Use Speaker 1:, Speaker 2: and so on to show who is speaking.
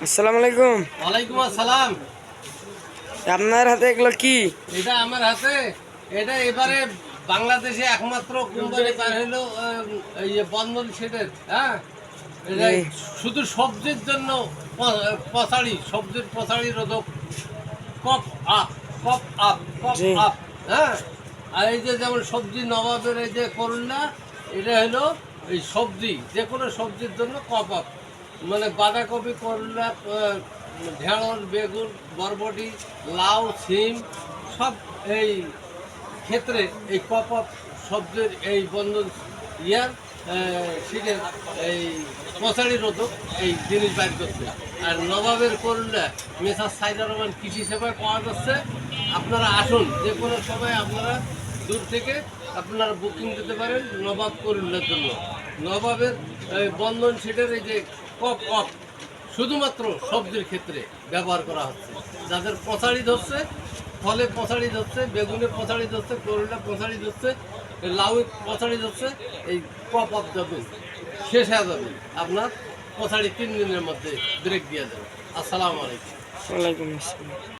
Speaker 1: আসসালামু আলাইকুম।
Speaker 2: ওয়ালাইকুম আসসালাম।
Speaker 1: আপনার হাতে এগুলো কি?
Speaker 2: এটা আমার হাতে, এটা এবারে বাংলাদেশে একমাত্র কোম্পানি বার হলো এই যে বন্ধন সেটের। হ্যাঁ, এটা
Speaker 1: জি।
Speaker 2: শুধু সবজির জন্য পচাড়ি, সবজির পচাড়ি রোধক। কপ আপ, কপ আপ, কপ
Speaker 1: জি।
Speaker 2: আপ। হ্যাঁ, আর এই যে যেমন সবজি নবাবের এই যে করলা, এটা হলো এই সবজি, যে কোনো সবজির জন্য কপ আপ। মানে বাঁধাকপি, করলা, ঢেঁড়স, বেগুন, বরবটি, লাউ, সিম, সব এই ক্ষেত্রে এই কপ আপ সবজির এই বন্ধন ইয়ার শীতের এই পচারি রোধক এই জিনিস বাইর করছে। আর নবাবের করলে মেসার সাইদার রহমান কৃষি সেবায় পাওয়া যাচ্ছে। আপনারা আসুন, যে কোনো সময় আপনারা দূর থেকে আপনারা বুকিং দিতে পারেন নবাব করুল্লার জন্য। নবাবের বন্ধন শীটের এই যে কপ অফ শুধুমাত্র সবজির ক্ষেত্রে ব্যবহার করা হচ্ছে। যাদের পচাড়ি ধরছে, ফলে পচাড়ি ধরছে, বেগুনে পচাড়ি ধরছে, করলা পচাড়ি ধরছে, লাউ পচাড়ি ধরছে, এই কপ অফ যাবে, শেষ হয়ে যাবে, আপনার পচাড়ি 3 দিনের মধ্যে ব্রেক দিয়ে যাবে। আসসালামু আলাইকুম।
Speaker 1: ওয়ালাইকুম আসসালাম।